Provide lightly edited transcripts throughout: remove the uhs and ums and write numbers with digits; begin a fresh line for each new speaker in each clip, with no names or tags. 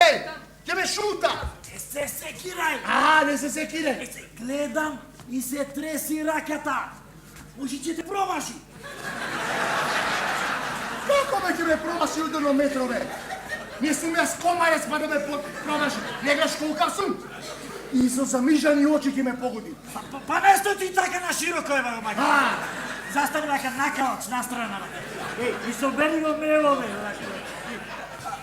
Ej, ќе ме шута!
Не се секирај!
Не се секире!
Гледам и се треси раката. Може ќе те промаши.
Како ме ќе ме промаши удено метрове? Не сум јас комарец па да ме промаши. Не гледаш колка сум? И со замижани очи ќе ме погоди.
Па не сто ти така на широко е, мајка. Застави рака накалач на страна. И собери го мелове.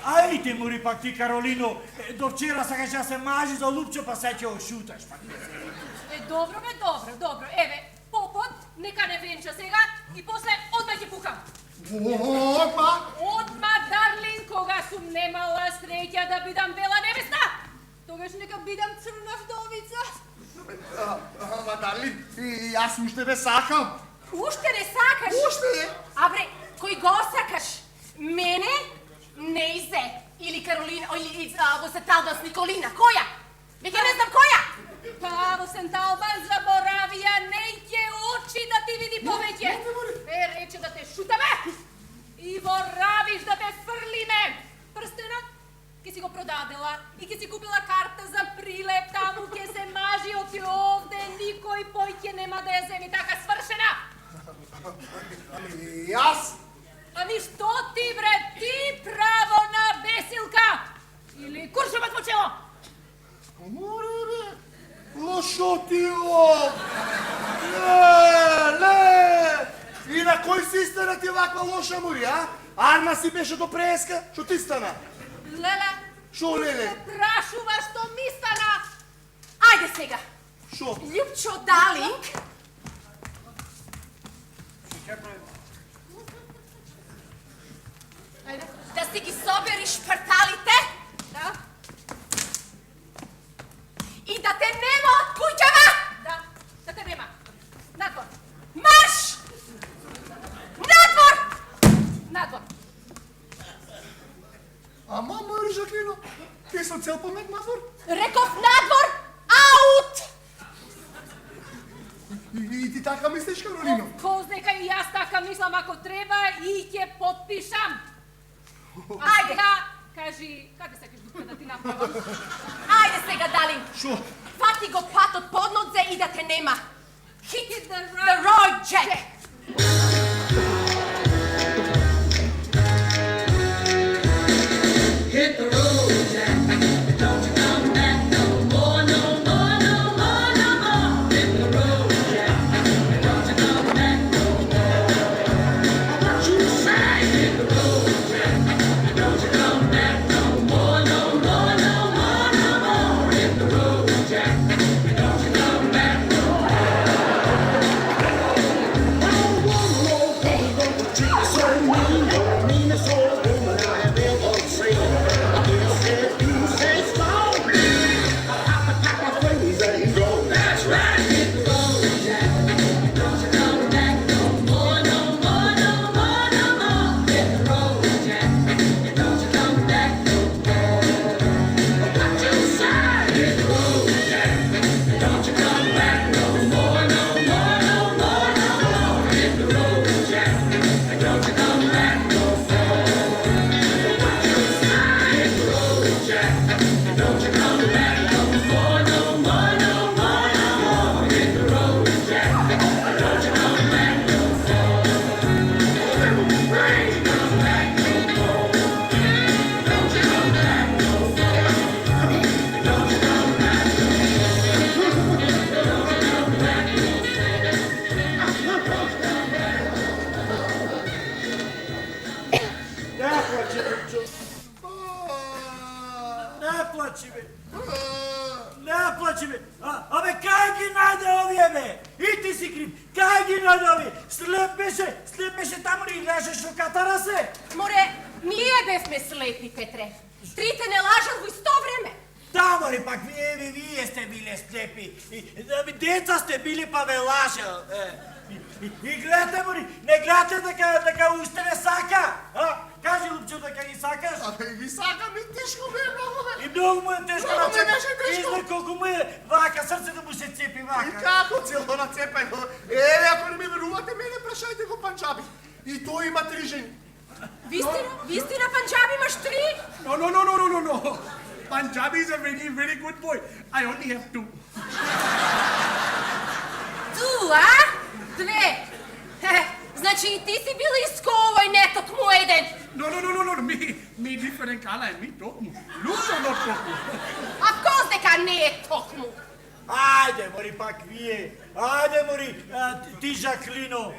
Ајде, мори пак ти, Каролино. До вчера сакаш да се мажи за лупче, па се ќе ошуташ.
Добро, добро. Еве, попот, нека не венча сега и после одма ќе пукам. Одма, Дарлин, кога сум немала среќа да бидам бела невеста, тогаш нека бидам црна вдовица.
Ама, Дарлин, и јас уште ве сакам.
Уште не сакаш?
Уште?
Абре, кој го сакаш? Мене? Нејзе? Или Каролина, или во Сенталбан с Николина? Која? Веќе не знам која? Па, во Сенталбан заборавија неќе очи да ти види повеќе. Ве рече да те шутаме и во равиш да те фрлиме. Прстенот ке си го продадела и ке си купила карта за прилеп, таму ке се мажи од овде, никој појќе нема да ја земи, така свршена.
Јас?
Ами што ти, бре, ти право на бесилка? Или куршумот по чело?
Море, бе, лошо ти о! Не! И на кој си стана ти ваква лоша, мори, а? Арна си беше до преска, што ти стана?
Леле?
Шо, леле?
Прашува што ми стана. Ајде сега.
Шо?
Љупчо Далинг. Да си ги собериш парталите. Да. И да те нема од куќава. Да те нема. Надвор. Марш! Надвор! Надвор.
Ама, мори, Жаклино, ти со цел помет надвор?
Реков надвор, аут!
И ти така мислиш, Каролино?
Коз дека и јас така мислам, ако треба и ќе подпишам. Ајде, кажи, како сакаш да ти направам? Ајде сега, Далин.
Шо?
Фати го патот под нодзе и да те нема. Hit the road, Jack.
Hit the road, Jack. Don't you come back no more, no more, no more, no more. Hit the road, Jack. Don't you come back no more. What you say? Hit the road, Jack. Don't you come back no more, no more, no more, no more. Hit the road, Jack. Don't you come back no more.
Абе, кај ги најде овие, бе? И ти си крив. Кај ги најде овие? Слеп беше таму и лежеш во катара се.
Море, ние бевме слепи, Петре. Трите не лажат во исто време.
Да, море, пак вие сте биле слепи. Деца сте били, па ве лажел. И гледате, море, не гледате дека уште не сака. Кажи, Лупчо, дека ги сакаш?
Абе, ги сакам и тешко ме е много, бе.
И многу му е тешко
Много ми беше тешко.
Изглед колку му е вака, срцето му се цепи вака.
И како цело нацепено? Еве, ако не ми верувате, мене прашајте го Панджаби. И тој има 3 жени.
Вистина, Панджаби имаш 3?
Но.
Punjabi is a very, very good boy. I only have two.
Tu, a? Dve. Znači i ti si bili skovoj netok mu jeden.
No. Me different color. Me tokmu. Lucio not tokmu.
A ko дека не е токму?
Ajde, mori, pak vije. Ajde, mori, ti Žaklino.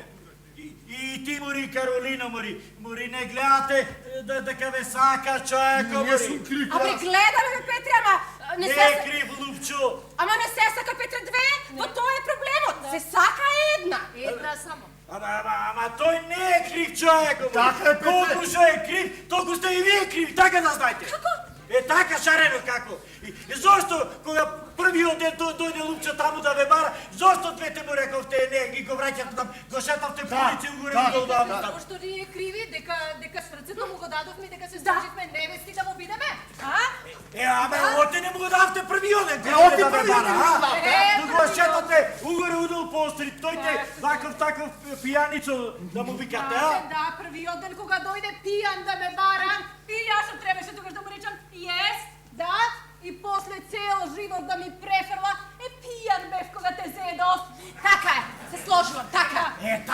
I ti, mori, Karolina, mori, ne gledate дека ве сака човека,
Не сум
mori.
крив.
Абе, гледаме ме, Петре, ама не
Не
се...
е крив, Лупчо.
Ама не се сака, Петре, две, но тоа е проблемот. Се сака една. Една само.
Ама тој не е крив човек, mori.
Така е, Петре.
Колку што е крив, толку сте и вие криви, така да знаете.
Како?
Е така шарено како. И зошто кога првиот ден дојде Лупчо таму да ве бара, зошто двете му рековте не, ги го враќате там, го шетавте по улици угоре долу да
Тоа што ние криви, дека срцето му го дадовме, дека се сложивме невести да му бидеме, а?
Абе, оте не му го давте првиот ден,
оте
кога да ве
првиот
бара,
ден му го
а?
давте.
Да го шетате угоре удол по стрит, тојте таков пијаницо да му викате, а?
Да, првиот ден кога дојде пијан да ме бара, и јас што требаше тогаш да му речам, јес, да, и после цел живот да ми префе